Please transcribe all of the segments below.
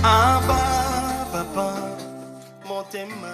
Abba, papa, motema.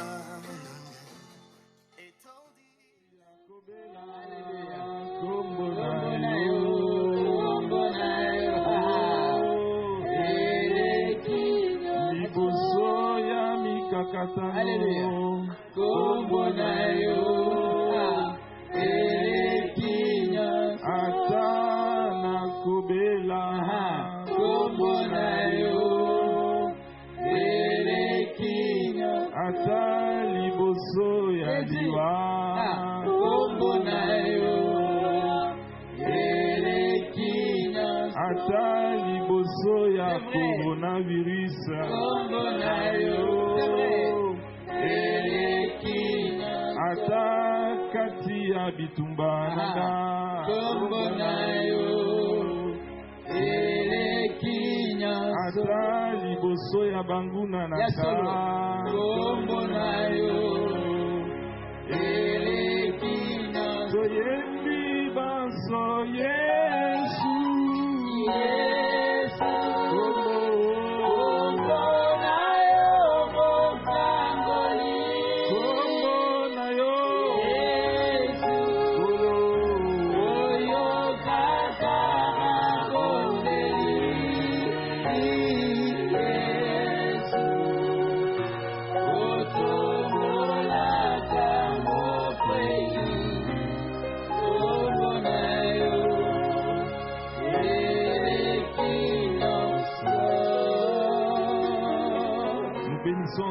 Coronavirus. Ata kati ya bitumba nanga. Ata liboso ya banguna nanga. Soyembi baso Yesu.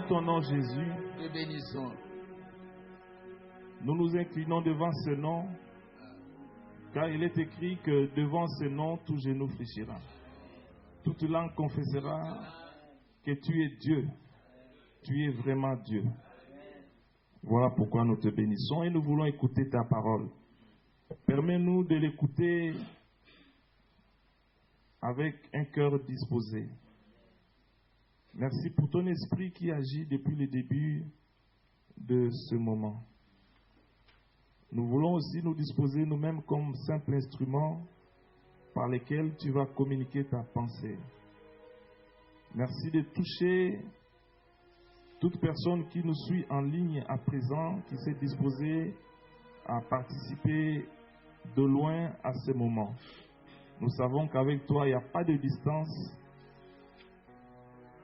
Ton nom Jésus, te bénissons. Nous nous inclinons devant ce nom, car il est écrit que devant ce nom, tout genou fléchira. Toute langue confessera que tu es Dieu. Tu es vraiment Dieu. Voilà pourquoi nous te bénissons et nous voulons écouter ta parole. Permets-nous de l'écouter avec un cœur disposé. Merci pour ton esprit qui agit depuis le début de ce moment. Nous voulons aussi nous disposer nous-mêmes comme simples instruments par lesquels tu vas communiquer ta pensée. Merci de toucher toute personne qui nous suit en ligne à présent, qui s'est disposée à participer de loin à ce moment. Nous savons qu'avec toi, il n'y a pas de distance.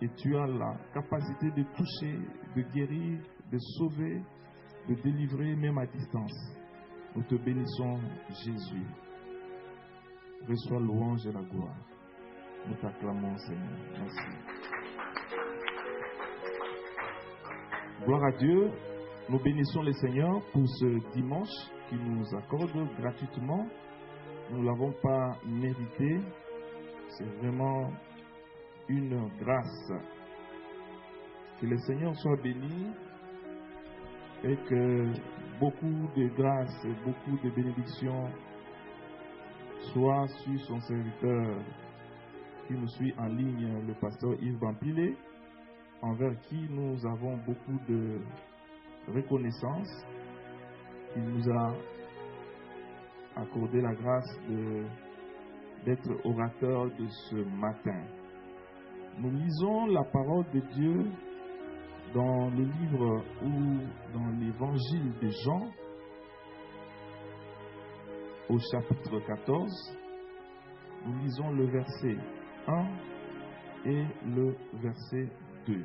Et tu as la capacité de toucher, de guérir, de sauver, de délivrer même à distance. Nous te bénissons, Jésus. Reçois louange et la gloire. Nous t'acclamons, Seigneur. Merci. Gloire à Dieu. Nous bénissons le Seigneur pour ce dimanche qu'il nous accorde gratuitement. Nous ne l'avons pas mérité. C'est vraiment une grâce. Que le Seigneur soit béni et que beaucoup de grâce et beaucoup de bénédictions soient sur son serviteur qui nous suit en ligne, le pasteur Yves Bampilé, envers qui nous avons beaucoup de reconnaissance. Il nous a accordé la grâce d'être orateur de ce matin. Nous lisons la parole de Dieu dans le livre ou dans l'évangile de Jean, au chapitre 14. Nous lisons le verset 1 et le verset 2.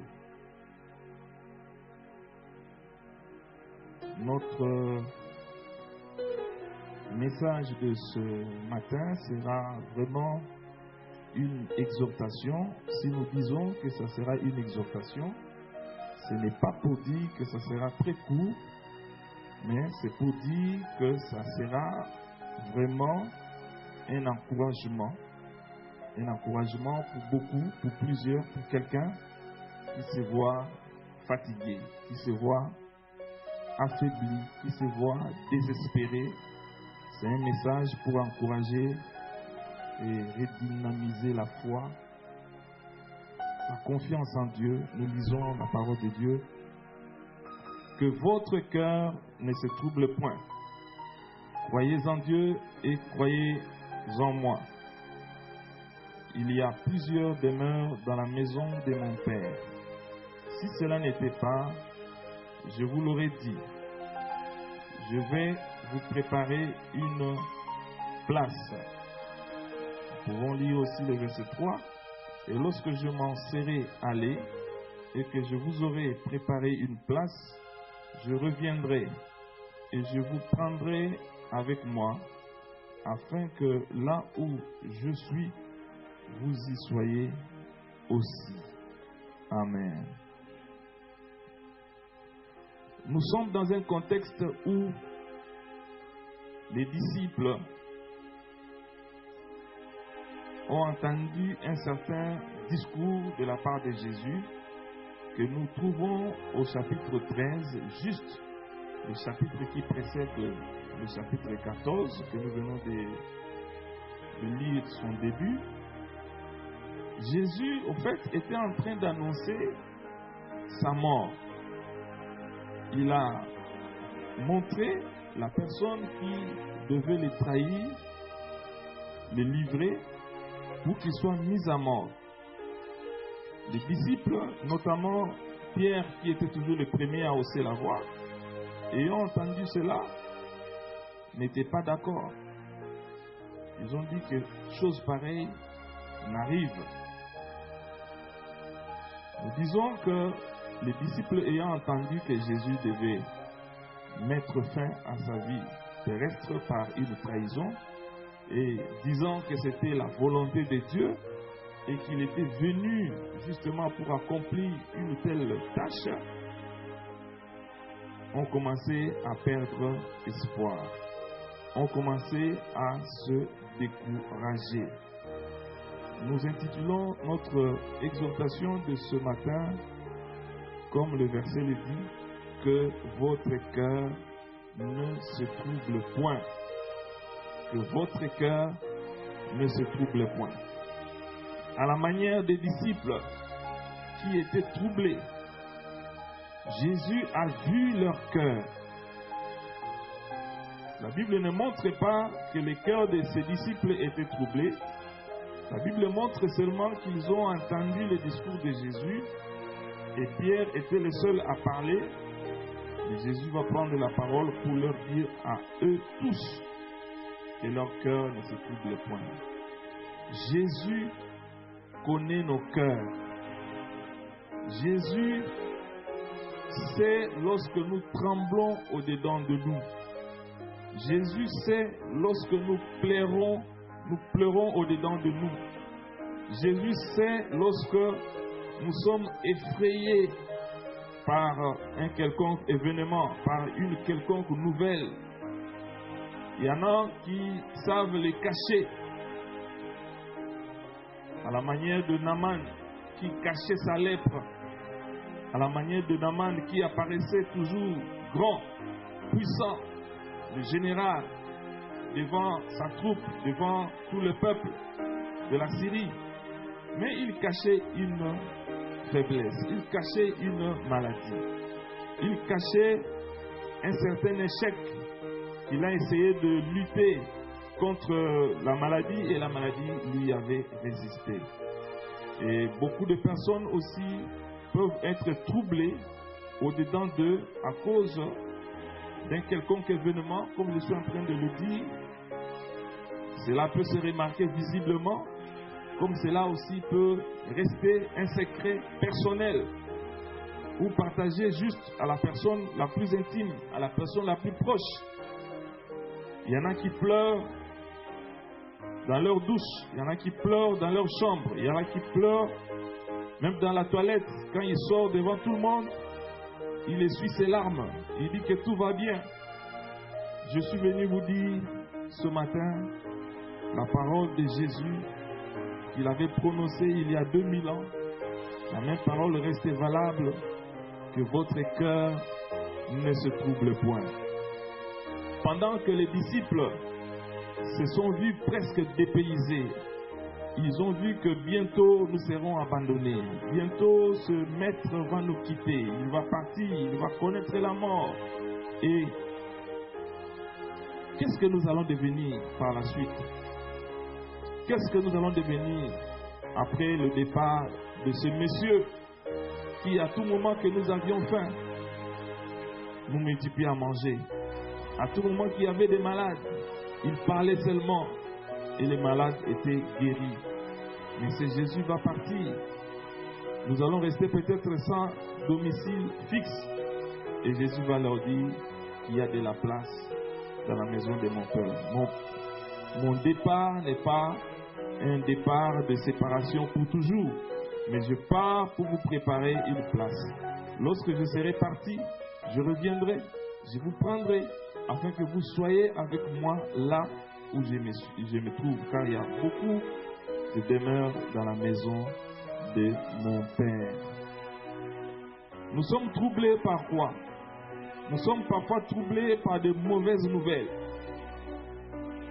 Notre message de ce matin sera vraiment une exhortation. Si nous disons que ça sera une exhortation, ce n'est pas pour dire que ça sera très court, mais c'est pour dire que ça sera vraiment un encouragement. Un encouragement pour beaucoup, pour plusieurs, pour quelqu'un qui se voit fatigué, qui se voit affaibli, qui se voit désespéré. C'est un message pour encourager et redynamiser la foi, la confiance en Dieu. Nous lisons la parole de Dieu. Que votre cœur ne se trouble point. Croyez en Dieu et croyez en moi. il y a plusieurs demeures dans la maison de mon Père. Si cela n'était pas, je vous l'aurais dit. Je vais vous préparer une place. Nous pouvons lire aussi le verset 3. Et lorsque je m'en serai allé et que je vous aurai préparé une place, je reviendrai et je vous prendrai avec moi, afin que là où je suis, vous y soyez aussi. Amen. Nous sommes dans un contexte où les disciples ont entendu un certain discours de la part de Jésus que nous trouvons au chapitre 13, juste le chapitre qui précède le chapitre 14 que nous venons de lire son début. Jésus, au fait, était en train d'annoncer sa mort. Il a montré la personne qui devait les trahir, les livrer, pour qu'ils soient mis à mort. Les disciples, notamment Pierre, qui était toujours le premier à hausser la voix, ayant entendu cela, n'étaient pas d'accord. Ils ont dit que chose pareille n'arrive. Nous disons que les disciples ayant entendu que Jésus devait mettre fin à sa vie terrestre par une trahison, et disant que c'était la volonté de Dieu et qu'il était venu justement pour accomplir une telle tâche, ont commencé à perdre espoir, ont commencé à se décourager. Nous intitulons notre exhortation de ce matin, comme le verset le dit, que votre cœur ne se trouble point. Que votre cœur ne se trouble point. À la manière des disciples qui étaient troublés, Jésus a vu leur cœur. La Bible ne montre pas que les cœurs de ses disciples étaient troublés. La Bible montre seulement qu'ils ont entendu le discours de Jésus et Pierre était le seul à parler. Et Jésus va prendre la parole pour leur dire à eux tous que leur cœur ne se trouble point. Jésus connaît nos cœurs. Jésus sait lorsque nous tremblons au-dedans de nous. Jésus sait lorsque nous pleurons au-dedans de nous. Jésus sait lorsque nous sommes effrayés par un quelconque événement, par une quelconque nouvelle. Il y en a qui savent les cacher. À la manière de Naaman qui cachait sa lèpre. À la manière de Naaman qui apparaissait toujours grand, puissant, le général, devant sa troupe, devant tout le peuple de la Syrie. Mais il cachait une faiblesse, il cachait une maladie. Il cachait un certain échec. Il a essayé de lutter contre la maladie et la maladie lui avait résisté. Et beaucoup de personnes aussi peuvent être troublées au-dedans d'eux à cause d'un quelconque événement, comme je suis en train de le dire. Cela peut se remarquer visiblement, comme cela aussi peut rester un secret personnel ou partagé juste à la personne la plus intime, à la personne la plus proche. Il y en a qui pleurent dans leur douche, il y en a qui pleurent dans leur chambre, il y en a qui pleurent même dans la toilette. Quand il sort devant tout le monde, il essuie ses larmes, il dit que tout va bien. Je suis venu vous dire ce matin la parole de Jésus qu'il avait prononcée il y a 2000 ans. La même parole restait valable, que votre cœur ne se trouble point. Pendant que les disciples se sont vus presque dépaysés, ils ont vu que bientôt nous serons abandonnés. Bientôt ce maître va nous quitter. Il va partir, il va connaître la mort. Et qu'est-ce que nous allons devenir par la suite? Qu'est-ce que nous allons devenir après le départ de ce monsieur qui, à tout moment que nous avions faim, nous multipliait à manger. À tout moment qu'il y avait des malades, il parlait seulement et les malades étaient guéris. Mais ce Jésus va partir. Nous allons rester peut-être sans domicile fixe. Et Jésus va leur dire qu'il y a de la place dans la maison de mon Père. Mon départ n'est pas un départ de séparation pour toujours, mais je pars pour vous préparer une place. Lorsque je serai parti, je reviendrai, je vous prendrai, afin que vous soyez avec moi là où je me trouve, car il y a beaucoup de demeures dans la maison de mon Père. Nous sommes troublés par quoi? Nous sommes parfois troublés par de mauvaises nouvelles.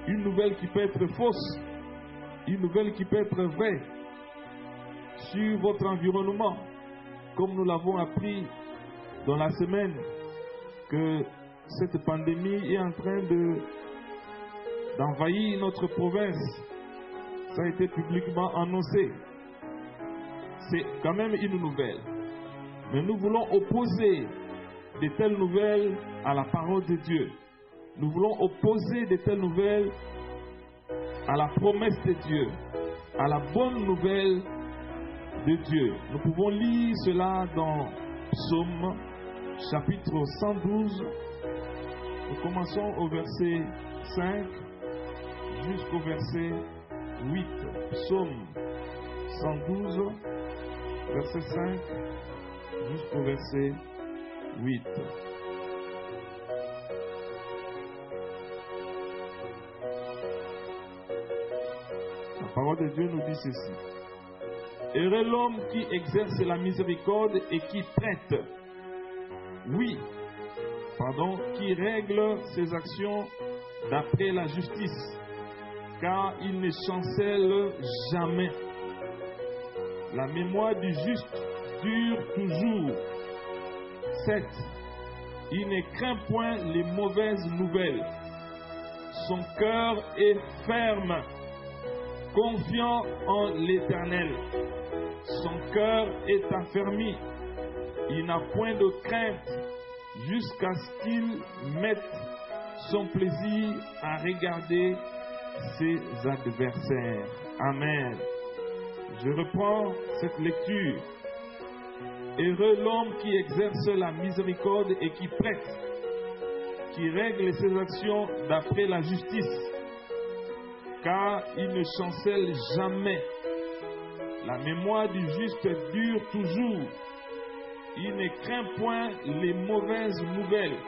Une nouvelle qui peut être fausse, une nouvelle qui peut être vraie sur votre environnement, comme nous l'avons appris dans la semaine, que cette pandémie est en train d'envahir notre province. Ça a été publiquement annoncé. C'est quand même une nouvelle. Mais nous voulons opposer de telles nouvelles à la parole de Dieu. Nous voulons opposer de telles nouvelles à la promesse de Dieu, à la bonne nouvelle de Dieu. Nous pouvons lire cela dans Psaume chapitre 112. Nous commençons au verset 5 jusqu'au verset 8. Psaume 112, verset 5 jusqu'au verset 8. La parole de Dieu nous dit ceci. Heureux l'homme qui exerce la miséricorde et qui prête. Oui, qui règle ses actions d'après la justice, car il ne chancelle jamais. La mémoire du juste dure toujours. 7. Il ne craint point les mauvaises nouvelles. Son cœur est ferme, confiant en l'Éternel. Son cœur est affermi. Il n'a point de crainte jusqu'à ce qu'il mette son plaisir à regarder ses adversaires. Amen. Je reprends cette lecture. Heureux l'homme qui exerce la miséricorde et qui prête, qui règle ses actions d'après la justice, car il ne chancelle jamais. La mémoire du juste dure toujours. Il ne craint point les mauvaises nouvelles.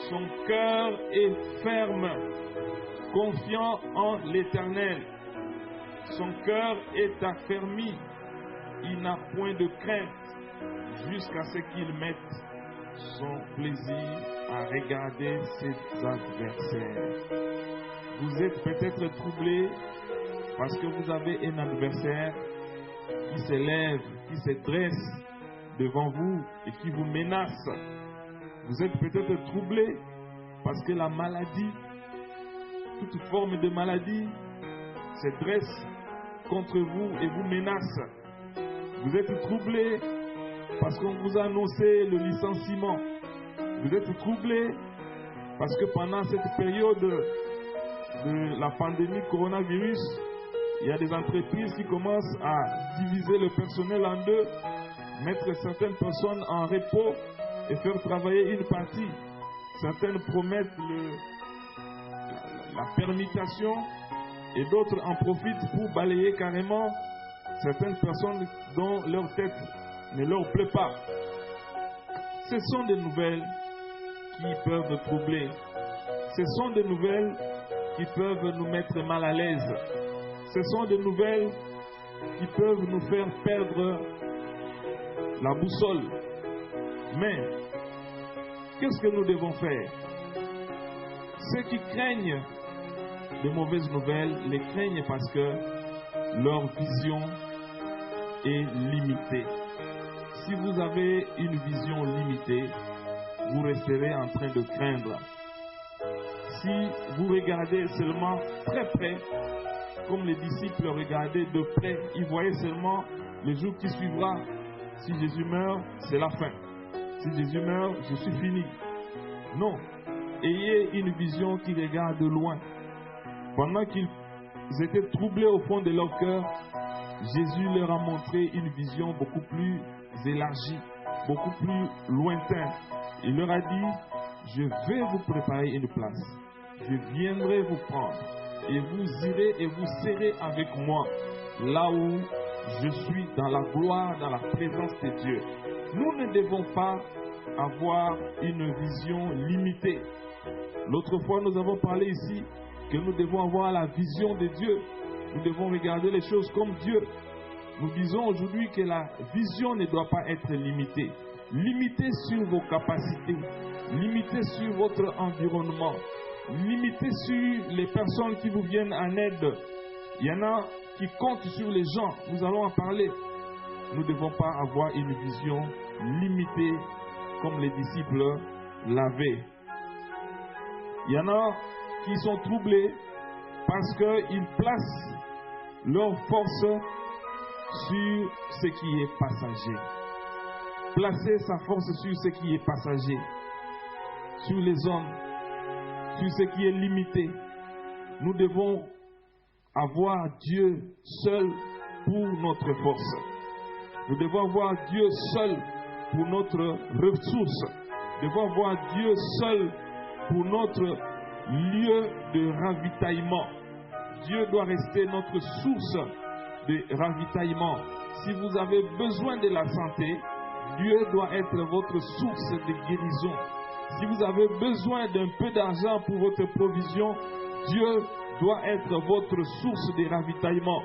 Son cœur est ferme, confiant en l'Éternel. Son cœur est affermi. Il n'a point de crainte jusqu'à ce qu'il mette son plaisir à regarder ses adversaires. Vous êtes peut-être troublé parce que vous avez un adversaire qui s'élève, qui se dresse devant vous et qui vous menace. Vous êtes peut-être troublé parce que la maladie, toute forme de maladie, se dresse contre vous et vous menace. Vous êtes troublé parce qu'on vous a annoncé le licenciement. Vous êtes troublé parce que pendant cette période de la pandémie coronavirus, il y a des entreprises qui commencent à diviser le personnel en deux, mettre certaines personnes en repos et faire travailler une partie. Certaines promettent la permutation et d'autres en profitent pour balayer carrément certaines personnes dont leur tête ne leur plaît pas. Ce sont des nouvelles qui peuvent troubler. Ce sont des nouvelles qui peuvent nous mettre mal à l'aise. Ce sont des nouvelles qui peuvent nous faire perdre la boussole. Mais, qu'est-ce que nous devons faire? Ceux qui craignent de mauvaises nouvelles les craignent parce que leur vision est limitée. Si vous avez une vision limitée, vous resterez en train de craindre. Si vous regardez seulement très près, comme les disciples regardaient de près. Ils voyaient seulement le jour qui suivra. Si Jésus meurt, c'est la fin. Si Jésus meurt, je suis fini. Non. Ayez une vision qui regarde de loin. Pendant qu'ils étaient troublés au fond de leur cœur, Jésus leur a montré une vision beaucoup plus élargie, beaucoup plus lointaine. Il leur a dit, je vais vous préparer une place. Je viendrai vous prendre. Et vous irez et vous serez avec moi, là où je suis, dans la gloire, dans la présence de Dieu. Nous ne devons pas avoir une vision limitée. L'autre fois, nous avons parlé ici que nous devons avoir la vision de Dieu. Nous devons regarder les choses comme Dieu. Nous disons aujourd'hui que la vision ne doit pas être limitée. Limitée sur vos capacités, limitée sur votre environnement, limitée sur les personnes qui vous viennent en aide. Il y en a qui comptent sur les gens. Nous allons en parler. Nous ne devons pas avoir une vision limitée comme les disciples l'avaient. Il y en a qui sont troublés parce qu'ils placent leur force sur ce qui est passager. Placer sa force sur ce qui est passager, sur les hommes, sur ce qui est limité. Nous devons avoir Dieu seul pour notre force. Nous devons avoir Dieu seul pour notre ressource. Nous devons avoir Dieu seul pour notre lieu de ravitaillement. Dieu doit rester notre source de ravitaillement. Si vous avez besoin de la santé, Dieu doit être votre source de guérison. Si vous avez besoin d'un peu d'argent pour votre provision, Dieu doit être votre source de ravitaillement.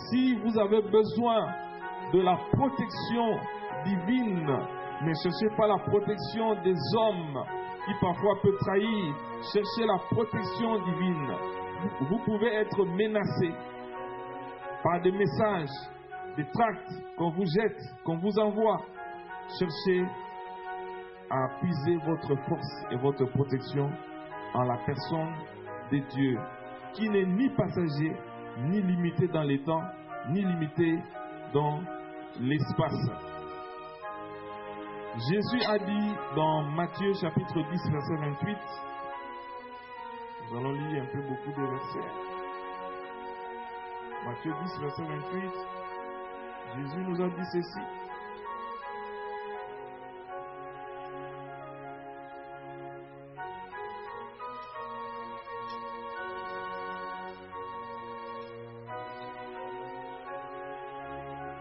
Si vous avez besoin de la protection divine, ne cherchez pas la protection des hommes qui parfois peuvent trahir. Cherchez la protection divine. Vous pouvez être menacé par des messages, des tracts qu'on vous jette, qu'on vous envoie. Cherchez à puiser votre force et votre protection en la personne de Dieu, qui n'est ni passager, ni limité dans les temps, ni limité dans l'espace. Jésus a dit dans Matthieu chapitre 10, verset 28, nous allons lire un peu beaucoup de versets. Matthieu 10, verset 28, Jésus nous a dit ceci.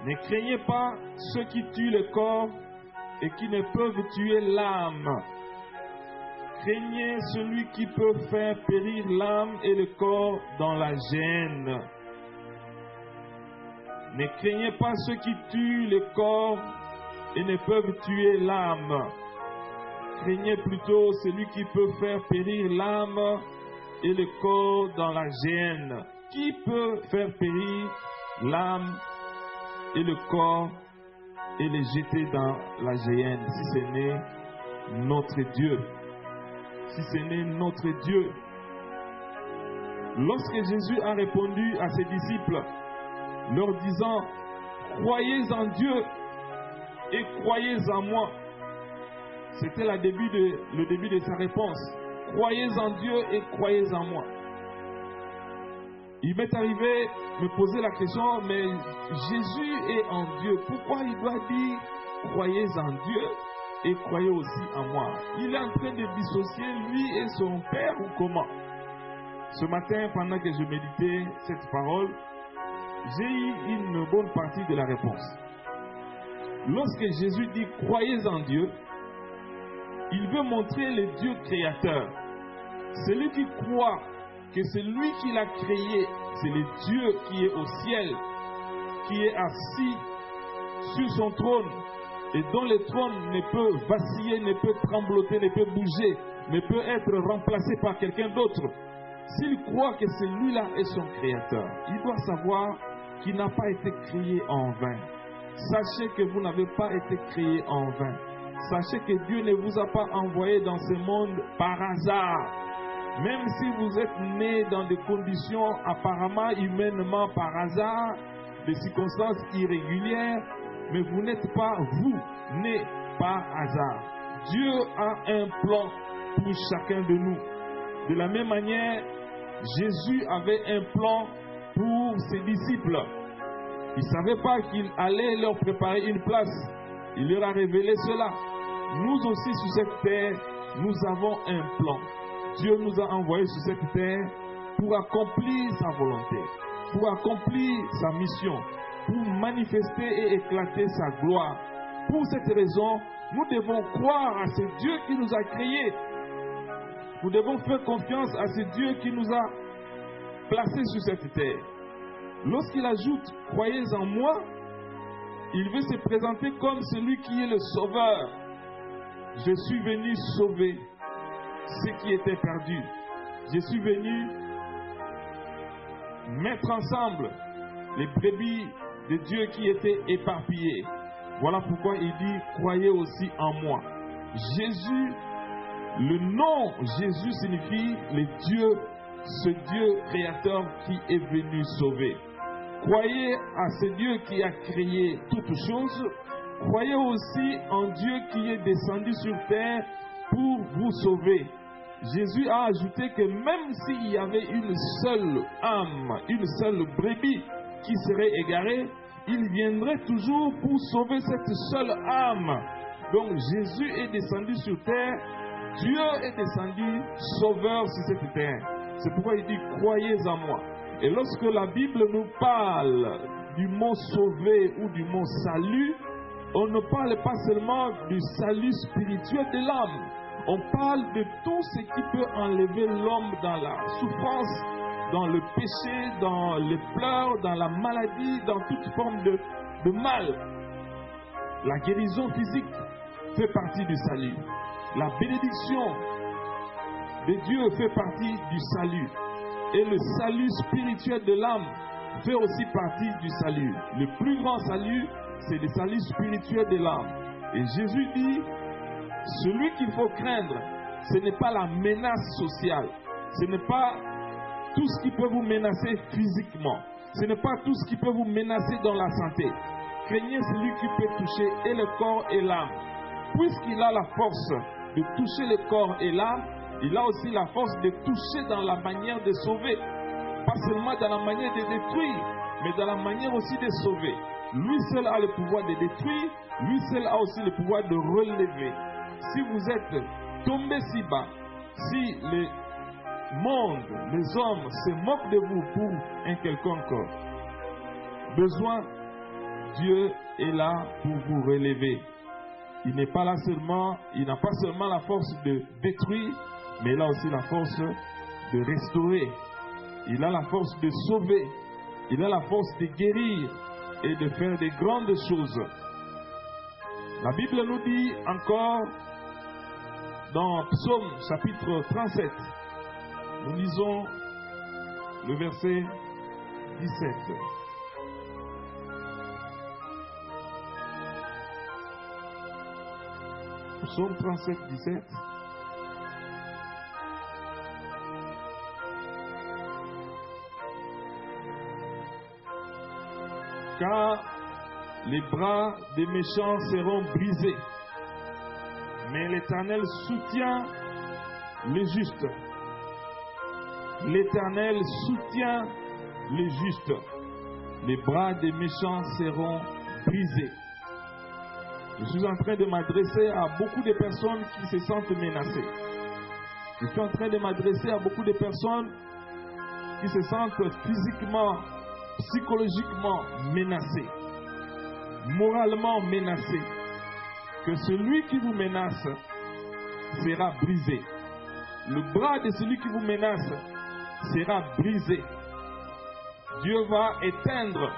Ne craignez pas ceux qui tuent le corps et qui ne peuvent tuer l'âme. Craignez celui qui peut faire périr l'âme et le corps dans la géhenne. Ne craignez pas ceux qui tuent le corps et ne peuvent tuer l'âme. Craignez plutôt celui qui peut faire périr l'âme et le corps dans la géhenne. Qui peut faire périr l'âme et le corps et les jeter dans la géhenne, si ce n'est notre Dieu. Si ce n'est notre Dieu. Lorsque Jésus a répondu à ses disciples, leur disant, croyez en Dieu et croyez en moi. C'était le début de sa réponse. Croyez en Dieu et croyez en moi. Il m'est arrivé de me poser la question, mais Jésus est en Dieu. Pourquoi il doit dire croyez en Dieu et croyez aussi en moi? Il est en train de dissocier lui et son Père ou comment? Ce matin, pendant que je méditais cette parole, j'ai eu une bonne partie de la réponse. Lorsque Jésus dit croyez en Dieu, il veut montrer le Dieu créateur. Celui qui croit que c'est lui qui l'a créé, c'est le Dieu qui est au ciel, qui est assis sur son trône et dont le trône ne peut vaciller, ne peut trembloter, ne peut bouger, ne peut être remplacé par quelqu'un d'autre. S'il croit que celui-là est son créateur, il doit savoir qu'il n'a pas été créé en vain. Sachez que vous n'avez pas été créé en vain. Sachez que Dieu ne vous a pas envoyé dans ce monde par hasard. Même si vous êtes né dans des conditions apparemment humainement par hasard, des circonstances irrégulières, mais vous n'êtes pas, vous, né par hasard. Dieu a un plan pour chacun de nous. De la même manière, Jésus avait un plan pour ses disciples. Il ne savait pas qu'il allait leur préparer une place. Il leur a révélé cela. Nous aussi sur cette terre, nous avons un plan. Dieu nous a envoyés sur cette terre pour accomplir sa volonté, pour accomplir sa mission, pour manifester et éclater sa gloire. Pour cette raison, nous devons croire à ce Dieu qui nous a créés. Nous devons faire confiance à ce Dieu qui nous a placés sur cette terre. Lorsqu'il ajoute « Croyez en moi », il veut se présenter comme celui qui est le sauveur. Je suis venu sauver ce qui était perdu. Je suis venu mettre ensemble les brebis de Dieu qui étaient éparpillées. Voilà pourquoi il dit « Croyez aussi en moi ». Jésus, le nom Jésus signifie le Dieu, ce Dieu créateur qui est venu sauver. Croyez à ce Dieu qui a créé toutes choses. Croyez aussi en Dieu qui est descendu sur terre pour vous sauver. Jésus a ajouté que même s'il y avait une seule âme, une seule brebis qui serait égarée, il viendrait toujours pour sauver cette seule âme. Donc Jésus est descendu sur terre, Dieu est descendu sauveur sur cette terre. C'est pourquoi il dit « Croyez en moi ». Et lorsque la Bible nous parle du mot sauver ou du mot salut, on ne parle pas seulement du salut spirituel de l'âme. On parle de tout ce qui peut enlever l'homme dans la souffrance, dans le péché, dans les pleurs, dans la maladie, dans toute forme de mal. La guérison physique fait partie du salut. La bénédiction de Dieu fait partie du salut. Et le salut spirituel de l'âme fait aussi partie du salut. Le plus grand salut, c'est le salut spirituel de l'âme. Et Jésus dit, celui qu'il faut craindre, ce n'est pas la menace sociale. Ce n'est pas tout ce qui peut vous menacer physiquement. Ce n'est pas tout ce qui peut vous menacer dans la santé. Craignez celui qui peut toucher et le corps et l'âme. Puisqu'il a la force de toucher le corps et l'âme, il a aussi la force de toucher dans la manière de sauver. Pas seulement dans la manière de détruire, mais dans la manière aussi de sauver. Lui seul a le pouvoir de détruire, lui seul a aussi le pouvoir de relever. Si vous êtes tombé si bas, si le monde, les hommes se moquent de vous pour un quelconque besoin, Dieu est là pour vous relever. Il n'est pas là seulement, il n'a pas seulement la force de détruire, mais il a aussi la force de restaurer. Il a la force de sauver. Il a la force de guérir et de faire de grandes choses. La Bible nous dit encore dans Psaume chapitre 37, nous lisons le verset 17. Psaume 37, 17. Car les bras des méchants seront brisés, mais l'Éternel soutient les justes. L'Éternel soutient les justes. Les bras des méchants seront brisés. Je suis en train de m'adresser à beaucoup de personnes qui se sentent menacées. Je suis en train de m'adresser à beaucoup de personnes qui se sentent physiquement, psychologiquement menacées, moralement menacées. Que celui qui vous menace sera brisé. Le bras de celui qui vous menace sera brisé. Dieu va éteindre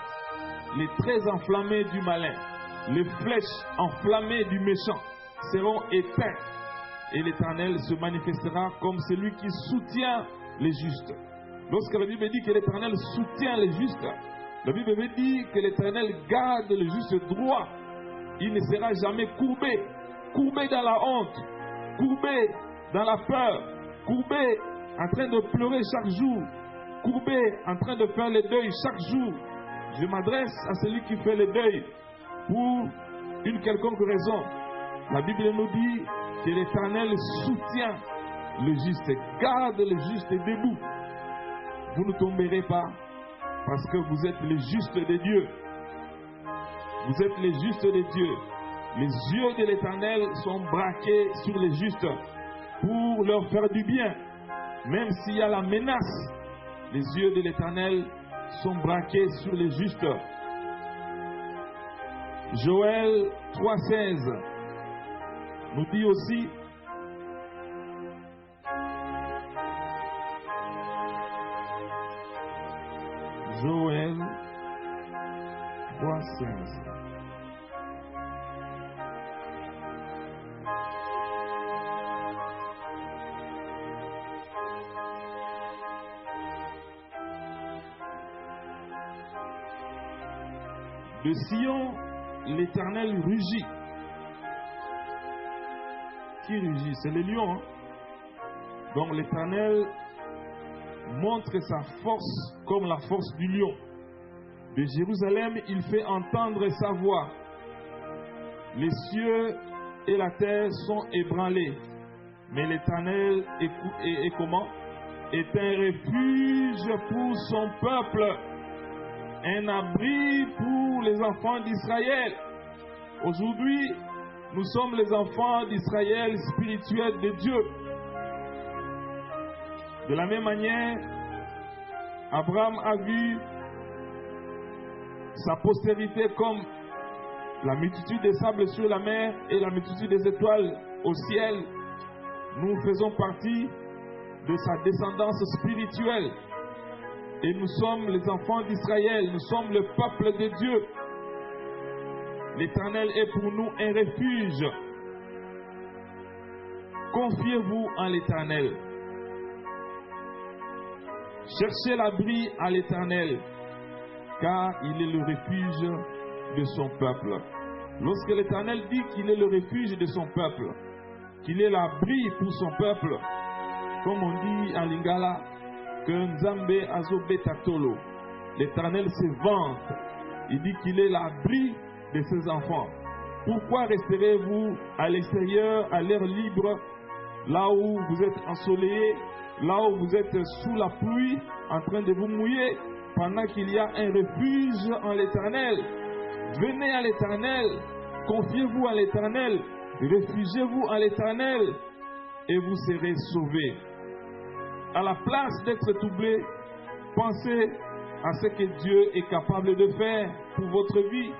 les traits enflammés du malin. Les flèches enflammées du méchant seront éteintes. Et l'Éternel se manifestera comme celui qui soutient les justes. Lorsque la Bible dit que l'Éternel soutient les justes, la Bible dit que l'Éternel garde le juste droit. Il ne sera jamais courbé dans la honte, courbé dans la peur, courbé en train de pleurer chaque jour, courbé, en train de faire le deuil chaque jour, je m'adresse à celui qui fait le deuil pour une quelconque raison. La Bible nous dit que l'Éternel soutient le juste, garde le juste debout. Vous ne tomberez pas parce que vous êtes les justes de Dieu. Vous êtes les justes de Dieu. Les yeux de l'Éternel sont braqués sur les justes pour leur faire du bien. Même s'il y a la menace, les yeux de l'Éternel sont braqués sur les justes. Joël 3,16 nous dit aussi: Joël 3,16. De Sion, l'Éternel rugit. Qui rugit? C'est le lion. Hein? Donc l'Éternel montre sa force comme la force du lion. De Jérusalem, il fait entendre sa voix. Les cieux et la terre sont ébranlés. Mais l'Éternel est comment? Est un refuge pour son peuple, un abri pour les enfants d'Israël. Aujourd'hui, nous sommes les enfants d'Israël spirituels de Dieu. De la même manière, Abraham a vu sa postérité comme la multitude des sables sur la mer et la multitude des étoiles au ciel. Nous faisons partie de sa descendance spirituelle. Et nous sommes les enfants d'Israël, nous sommes le peuple de Dieu. L'Éternel est pour nous un refuge. Confiez-vous en l'Éternel. Cherchez l'abri à l'Éternel, car il est le refuge de son peuple. Lorsque l'Éternel dit qu'il est le refuge de son peuple, qu'il est l'abri pour son peuple, comme on dit en Lingala, que Nzambe Azobe Tatolo, l'Éternel se vante. Il dit qu'il est l'abri de ses enfants. Pourquoi resterez-vous à l'extérieur, à l'air libre, là où vous êtes ensoleillé, là où vous êtes sous la pluie, en train de vous mouiller, pendant qu'il y a un refuge en l'Éternel? Venez à l'Éternel, confiez-vous à l'Éternel, réfugiez-vous en l'Éternel, et vous serez sauvés. À la place d'être troublé, pensez à ce que Dieu est capable de faire pour votre vie.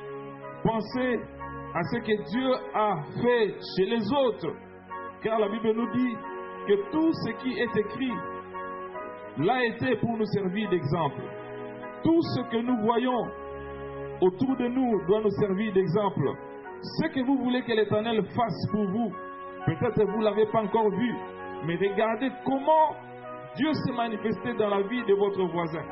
Pensez à ce que Dieu a fait chez les autres. Car la Bible nous dit que tout ce qui est écrit l'a été pour nous servir d'exemple. Tout ce que nous voyons autour de nous doit nous servir d'exemple. Ce que vous voulez que l'Éternel fasse pour vous, peut-être vous ne l'avez pas encore vu, mais regardez comment Dieu s'est manifesté dans la vie de votre voisin.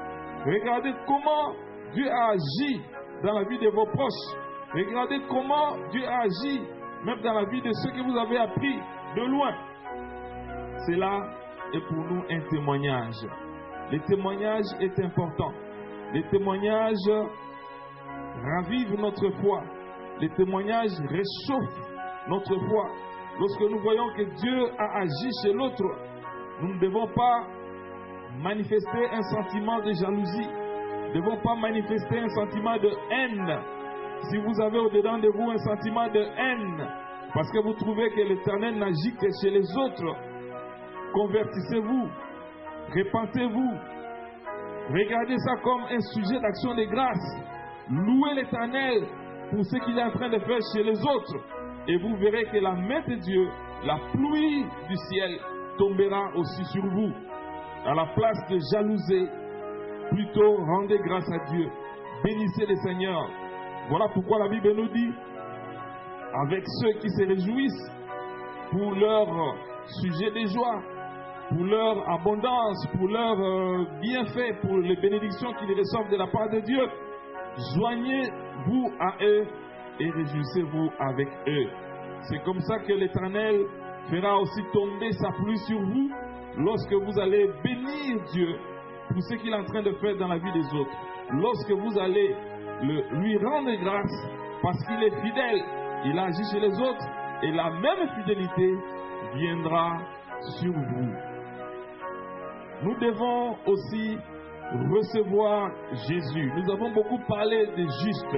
Regardez comment Dieu a agi dans la vie de vos proches. Regardez comment Dieu a agi même dans la vie de ceux que vous avez appris de loin. Cela est pour nous un témoignage. Le témoignage est important. Le témoignage ravive notre foi. Le témoignage réchauffe notre foi. Lorsque nous voyons que Dieu a agi chez l'autre, nous ne devons pas manifester un sentiment de jalousie. Nous ne devons pas manifester un sentiment de haine. Si vous avez au-dedans de vous un sentiment de haine, parce que vous trouvez que l'Éternel n'agit que chez les autres, convertissez-vous, repentez-vous. Regardez ça comme un sujet d'action de grâce. Louez l'Éternel pour ce qu'il est en train de faire chez les autres. Et vous verrez que la main de Dieu, la pluie du ciel, tombera aussi sur vous. À la place de jalouser, plutôt rendez grâce à Dieu. Bénissez le Seigneur. Voilà pourquoi la Bible nous dit, avec ceux qui se réjouissent pour leur sujet de joie, pour leur abondance, pour leur bienfait, pour les bénédictions qu'ils reçoivent de la part de Dieu, joignez-vous à eux et réjouissez-vous avec eux. C'est comme ça que l'Éternel fera aussi tomber sa pluie sur vous, lorsque vous allez bénir Dieu pour ce qu'il est en train de faire dans la vie des autres, lorsque vous allez lui rendre grâce parce qu'il est fidèle, il agit chez les autres et la même fidélité viendra sur vous. Nous devons aussi recevoir Jésus. Nous avons beaucoup parlé des justes.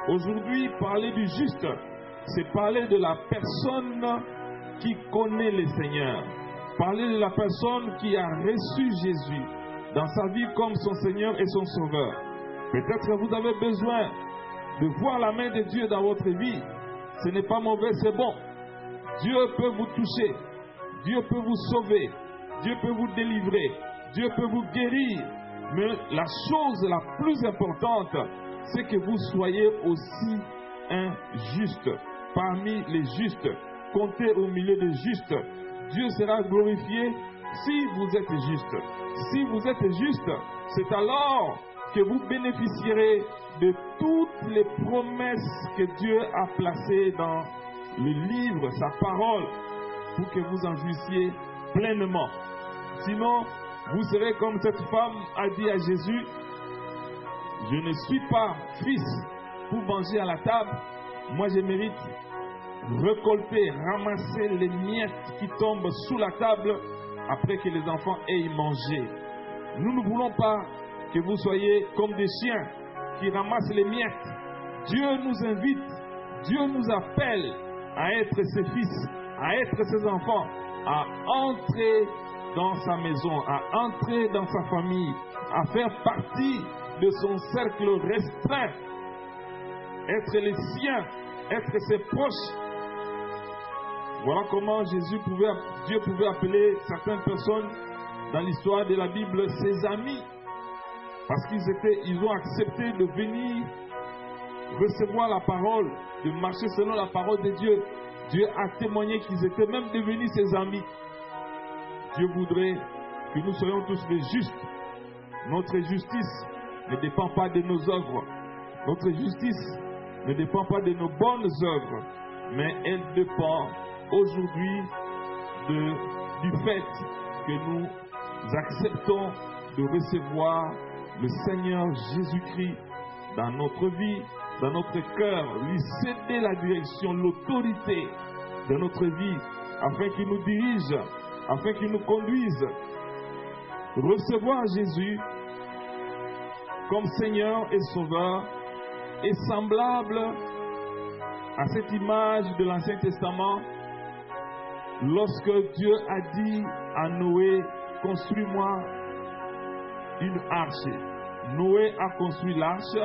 Aujourd'hui, parler du juste, c'est parler de la personne qui connaît le Seigneur. Parler de la personne qui a reçu Jésus dans sa vie comme son Seigneur et son Sauveur. Peut-être que vous avez besoin de voir la main de Dieu dans votre vie. Ce n'est pas mauvais, c'est bon. Dieu peut vous toucher. Dieu peut vous sauver. Dieu peut vous délivrer. Dieu peut vous guérir. Mais la chose la plus importante, c'est que vous soyez aussi un juste. Parmi les justes, comptez au milieu des justes. Dieu sera glorifié si vous êtes juste. Si vous êtes juste, c'est alors que vous bénéficierez de toutes les promesses que Dieu a placées dans le livre, sa parole, pour que vous en jouissiez pleinement. Sinon, vous serez comme cette femme a dit à Jésus, je ne suis pas fils pour manger à la table, moi je mérite récolter, ramasser les miettes qui tombent sous la table après que les enfants aient mangé. Nous ne voulons pas que vous soyez comme des chiens qui ramassent les miettes. Dieu nous invite, Dieu nous appelle à être ses fils, à être ses enfants, à entrer dans sa maison, à entrer dans sa famille, à faire partie de son cercle restreint, être les siens, être ses proches. Voilà comment Dieu pouvait appeler certaines personnes dans l'histoire de la Bible ses amis, parce qu'ils ont accepté de venir recevoir la parole, de marcher selon la parole de Dieu. Dieu a témoigné qu'ils étaient même devenus ses amis. Dieu voudrait que nous soyons tous des justes. Notre justice ne dépend pas de nos œuvres. Notre justice ne dépend pas de nos bonnes œuvres, mais elle dépend aujourd'hui du fait que nous acceptons de recevoir le Seigneur Jésus-Christ dans notre vie, dans notre cœur, lui céder la direction, l'autorité de notre vie, afin qu'il nous dirige, afin qu'il nous conduise. Recevoir Jésus comme Seigneur et Sauveur est semblable à cette image de l'Ancien Testament lorsque Dieu a dit à Noé, construis-moi une arche. Noé a construit l'arche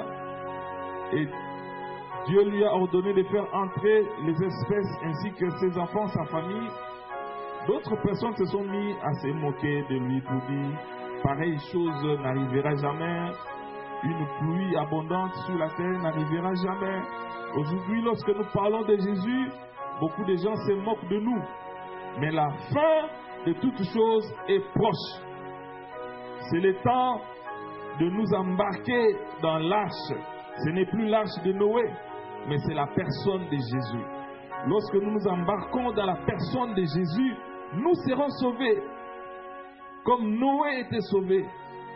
et Dieu lui a ordonné de faire entrer les espèces ainsi que ses enfants, sa famille. D'autres personnes se sont mis à se moquer de lui pour dire pareille chose n'arrivera jamais. Une pluie abondante sur la terre n'arrivera jamais. Aujourd'hui, lorsque nous parlons de Jésus, beaucoup de gens se moquent de nous. Mais la fin de toutes choses est proche. C'est le temps de nous embarquer dans l'arche. Ce n'est plus l'arche de Noé, mais c'est la personne de Jésus. Lorsque nous nous embarquons dans la personne de Jésus, nous serons sauvés. Comme Noé était sauvé,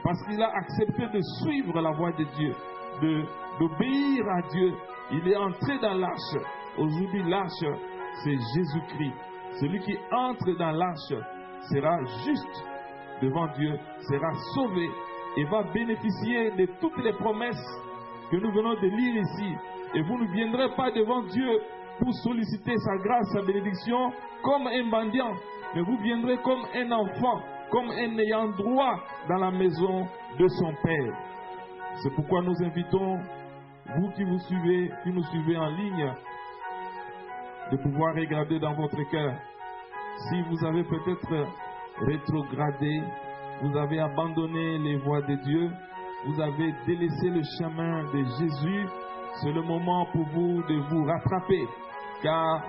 parce qu'il a accepté de suivre la voie de Dieu, d'obéir à Dieu. Il est entré dans l'arche. Aujourd'hui, l'arche, c'est Jésus-Christ. Celui qui entre dans l'arche sera juste devant Dieu, sera sauvé et va bénéficier de toutes les promesses que nous venons de lire ici. Et vous ne viendrez pas devant Dieu pour solliciter sa grâce, sa bénédiction comme un mendiant, mais vous viendrez comme un enfant, comme un ayant droit dans la maison de son Père. C'est pourquoi nous invitons, vous qui nous suivez en ligne, de pouvoir regarder dans votre cœur. Si vous avez peut-être rétrogradé, vous avez abandonné les voies de Dieu, vous avez délaissé le chemin de Jésus, c'est le moment pour vous de vous rattraper, car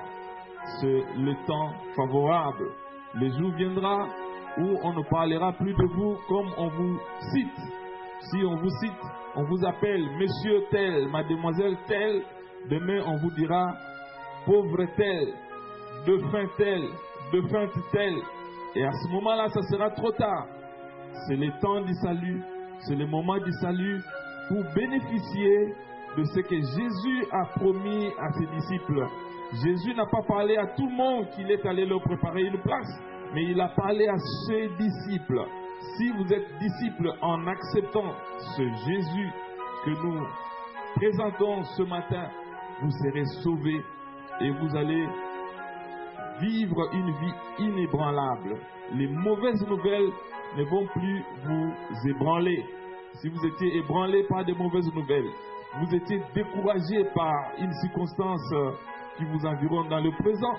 c'est le temps favorable. Le jour viendra où on ne parlera plus de vous comme on vous cite. Si on vous cite, on vous appelle monsieur tel, mademoiselle tel, demain on vous dira pauvre tel, défunt tel, défunte tel. Et à ce moment-là, ça sera trop tard. C'est le temps du salut, c'est le moment du salut pour bénéficier de ce que Jésus a promis à ses disciples. Jésus n'a pas parlé à tout le monde qu'il est allé leur préparer une place, mais il a parlé à ses disciples. Si vous êtes disciples en acceptant ce Jésus que nous présentons ce matin, vous serez sauvés et vous allez vivre une vie inébranlable. Les mauvaises nouvelles ne vont plus vous ébranler. Si vous étiez ébranlé par des mauvaises nouvelles, vous étiez découragé par une circonstance qui vous environne dans le présent,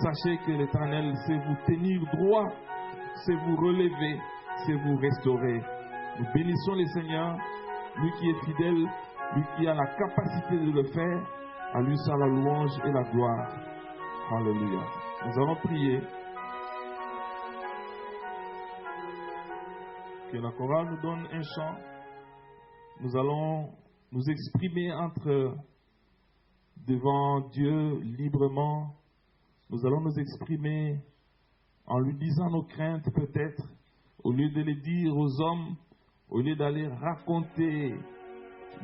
sachez que l'Éternel sait vous tenir droit, sait vous relever, sait vous restaurer. Nous bénissons le Seigneur, lui qui est fidèle, lui qui a la capacité de le faire. À lui soit la louange et la gloire. Alléluia. Nous allons prier. Que la chorale nous donne un chant. Nous allons nous exprimer devant Dieu librement. Nous allons nous exprimer en lui disant nos craintes peut-être, au lieu de les dire aux hommes, au lieu d'aller raconter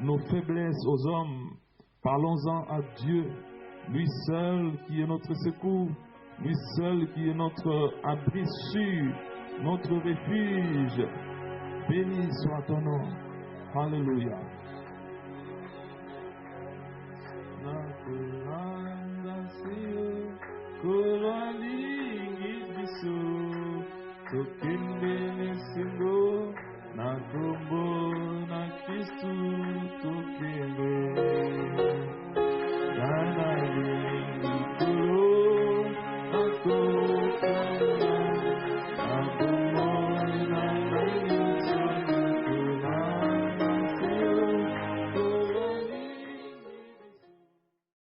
nos faiblesses aux hommes. Parlons-en à Dieu, lui seul qui est notre secours, lui seul qui est notre abri sûr, notre refuge. Béni soit ton nom. Alléluia.